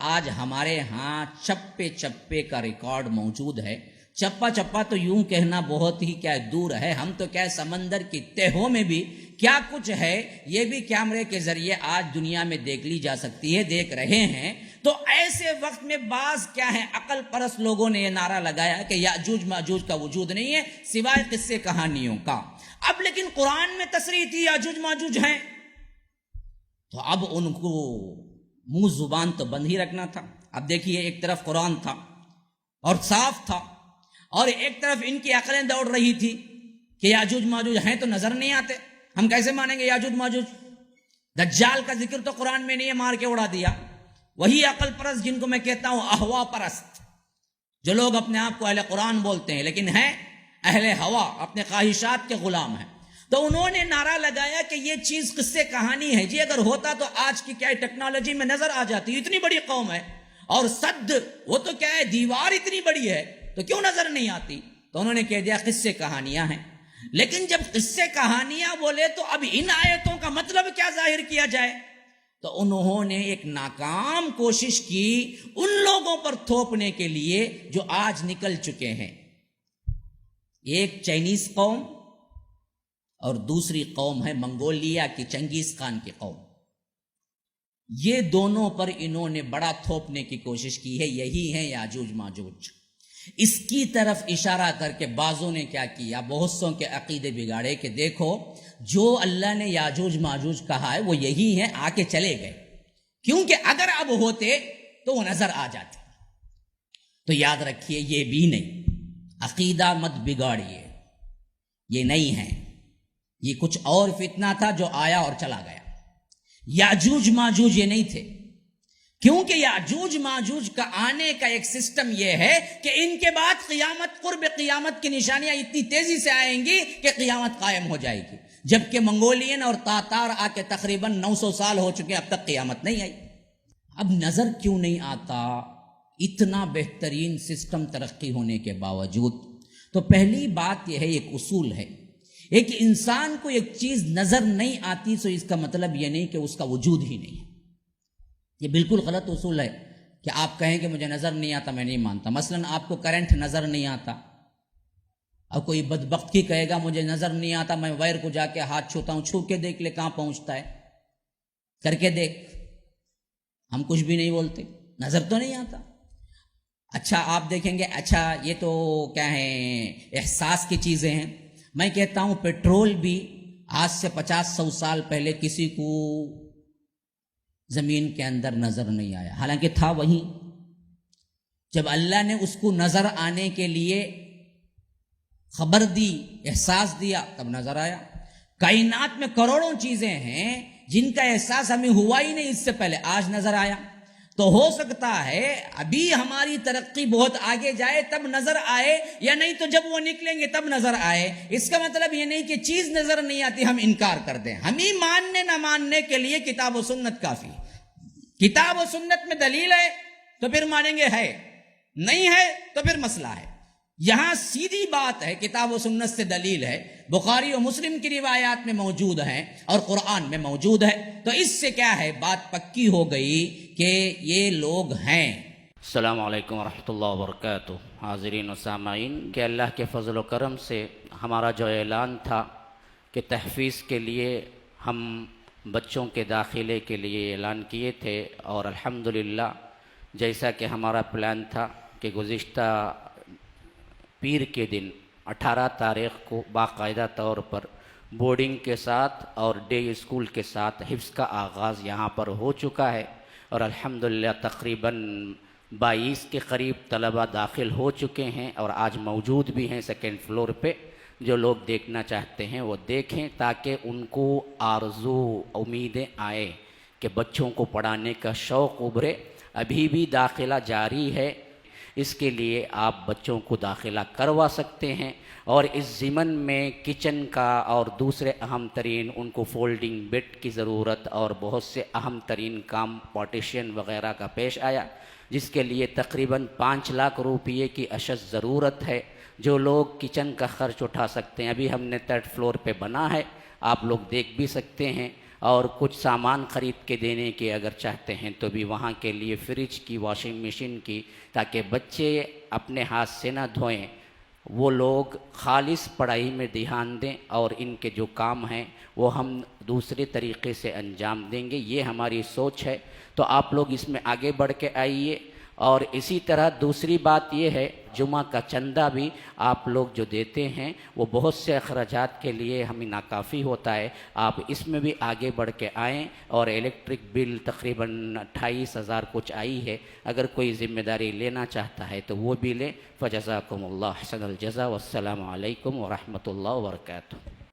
آج ہمارے ہاں چپے چپے کا ریکارڈ موجود ہے. چپا چپا تو یوں کہنا بہت ہی کیا دور ہے، ہم تو کیا سمندر کی تہوں میں بھی کیا کچھ ہے یہ بھی کیمرے کے ذریعے آج دنیا میں دیکھ لی جا سکتی ہے، دیکھ رہے ہیں. تو ایسے وقت میں بعض کیا ہے عقل پرست لوگوں نے یہ نعرہ لگایا کہ یاجوج ماجوج کا وجود نہیں ہے سوائے قصے کہانیوں کا. اب لیکن قرآن میں تصریح تھی یاجوج ماجوج ہیں، تو اب ان کو منہ زبان تو بند ہی رکھنا تھا. اب دیکھیے ایک طرف قرآن تھا اور صاف تھا، اور ایک طرف ان کی عقلیں دوڑ رہی تھی کہ یاجوج ماجوج ہیں تو نظر نہیں آتے، ہم کیسے مانیں گے یاجوج ماجوج. دجال کا ذکر تو قرآن میں نہیں ہے، مار کے اڑا دیا. وہی عقل پرست جن کو میں کہتا ہوں احوا پرست، جو لوگ اپنے آپ کو اہل قرآن بولتے ہیں لیکن ہیں اہل ہوا، اپنے خواہشات کے غلام ہیں. تو انہوں نے نعرہ لگایا کہ یہ چیز قصے کہانی ہے. جی اگر ہوتا تو آج کی کیا ٹیکنالوجی میں نظر آ جاتی. اتنی بڑی قوم ہے اور صد وہ تو کیا ہے دیوار اتنی بڑی ہے تو کیوں نظر نہیں آتی. تو انہوں نے کہہ دیا قصے کہانیاں ہیں. لیکن جب قصے کہانیاں بولے تو اب ان آیتوں کا مطلب کیا ظاہر کیا جائے. تو انہوں نے ایک ناکام کوشش کی ان لوگوں پر تھوپنے کے لیے جو آج نکل چکے ہیں. ایک چائنیز قوم اور دوسری قوم ہے منگولیا کی چنگیز خان کی قوم. یہ دونوں پر انہوں نے بڑا تھوپنے کی کوشش کی ہے، یہی ہیں یاجوج ماجوج. اس کی طرف اشارہ کر کے بعضوں نے کیا کیا، بہت سوں کے عقیدے بگاڑے کہ دیکھو جو اللہ نے یاجوج ماجوج کہا ہے وہ یہی ہیں، آ کے چلے گئے. کیونکہ اگر اب ہوتے تو وہ نظر آ جاتے. تو یاد رکھیے یہ بھی نہیں، عقیدہ مت بگاڑیے، یہ نہیں ہے، یہ کچھ اور فتنہ تھا جو آیا اور چلا گیا. یاجوج ماجوج یہ نہیں تھے، کیونکہ یاجوج ماجوج کا آنے کا ایک سسٹم یہ ہے کہ ان کے بعد قیامت، قرب قیامت کی نشانیاں اتنی تیزی سے آئیں گی کہ قیامت قائم ہو جائے گی. جبکہ منگولین اور تاتار آ کے تقریباً 900 سال ہو چکے، اب تک قیامت نہیں آئی. اب نظر کیوں نہیں آتا اتنا بہترین سسٹم ترقی ہونے کے باوجود؟ تو پہلی بات یہ ہے، ایک اصول ہے، ایک انسان کو ایک چیز نظر نہیں آتی تو اس کا مطلب یہ نہیں کہ اس کا وجود ہی نہیں ہے. یہ بالکل غلط اصول ہے کہ آپ کہیں کہ مجھے نظر نہیں آتا، میں نہیں مانتا. مثلا آپ کو کرنٹ نظر نہیں آتا، اور کوئی بدبخت کی کہے گا مجھے نظر نہیں آتا، میں وائر کو جا کے ہاتھ چھوتا ہوں، چھو کے دیکھ لے کہاں پہنچتا ہے، کر کے دیکھ. ہم کچھ بھی نہیں بولتے، نظر تو نہیں آتا. اچھا آپ دیکھیں گے، اچھا یہ تو کیا ہے احساس کی چیزیں ہیں. میں کہتا ہوں پیٹرول بھی آج سے 50-100 سال پہلے کسی کو زمین کے اندر نظر نہیں آیا، حالانکہ تھا وہیں. جب اللہ نے اس کو نظر آنے کے لیے خبر دی، احساس دیا، تب نظر آیا. کائنات میں کروڑوں چیزیں ہیں جن کا احساس ہمیں ہوا ہی نہیں اس سے پہلے، آج نظر آیا. تو ہو سکتا ہے ابھی ہماری ترقی بہت آگے جائے تب نظر آئے، یا نہیں تو جب وہ نکلیں گے تب نظر آئے. اس کا مطلب یہ نہیں کہ چیز نظر نہیں آتی ہم انکار کر دیں. ہمیں ماننے نہ ماننے کے لیے کتاب و سنت کافی. کتاب و سنت میں دلیل ہے تو پھر مانیں گے، ہے نہیں ہے تو پھر مسئلہ ہے. یہاں سیدھی بات ہے، کتاب و سنت سے دلیل ہے، بخاری و مسلم کی روایات میں موجود ہیں اور قرآن میں موجود ہے. تو اس سے کیا ہے بات پکی ہو گئی کہ یہ لوگ ہیں. السلام علیکم ورحمۃ اللہ وبرکاتہ. حاضرین و سامعین، کہ اللہ کے فضل و کرم سے ہمارا جو اعلان تھا کہ تحفیظ کے لیے ہم بچوں کے داخلے کے لیے اعلان کیے تھے، اور الحمدللہ جیسا کہ ہمارا پلان تھا کہ گزشتہ پیر کے دن 18 تاریخ کو باقاعدہ طور پر بورڈنگ کے ساتھ اور ڈے اسکول کے ساتھ حفظ کا آغاز یہاں پر ہو چکا ہے، اور الحمدللہ تقریباً 22 کے قریب طلبہ داخل ہو چکے ہیں، اور آج موجود بھی ہیں سیکنڈ فلور پہ. جو لوگ دیکھنا چاہتے ہیں وہ دیکھیں، تاکہ ان کو آرزو امیدیں آئے کہ بچوں کو پڑھانے کا شوق ابھرے. ابھی بھی داخلہ جاری ہے، اس کے لیے آپ بچوں کو داخلہ کروا سکتے ہیں. اور اس ضمن میں کچن کا اور دوسرے اہم ترین ان کو فولڈنگ بیڈ کی ضرورت اور بہت سے اہم ترین کام پارٹیشن وغیرہ کا پیش آیا، جس کے لیے تقریباً 5 لاکھ روپیے کی اشد ضرورت ہے. جو لوگ کچن کا خرچ اٹھا سکتے ہیں، ابھی ہم نے 3rd فلور پہ بنا ہے، آپ لوگ دیکھ بھی سکتے ہیں. اور کچھ سامان خرید کے دینے کے اگر چاہتے ہیں تو بھی وہاں کے لیے فریج کی، واشنگ مشین کی، تاکہ بچے اپنے ہاتھ سے نہ دھوئیں، وہ لوگ خالص پڑھائی میں دھیان دیں اور ان کے جو کام ہیں وہ ہم دوسرے طریقے سے انجام دیں گے، یہ ہماری سوچ ہے۔ تو آپ لوگ اس میں آگے بڑھ کے آئیے۔ اور اسی طرح دوسری بات یہ ہے، جمعہ کا چندہ بھی آپ لوگ جو دیتے ہیں وہ بہت سے اخراجات کے لیے ہمیں ناکافی ہوتا ہے، آپ اس میں بھی آگے بڑھ کے آئیں۔ اور الیکٹرک بل تقریباً 28,000 کچھ آئی ہے، اگر کوئی ذمہ داری لینا چاہتا ہے تو وہ بھی لے۔ فجزاکم اللہ احسن الجزا، والسلام علیکم ورحمۃ اللہ وبرکاتہ۔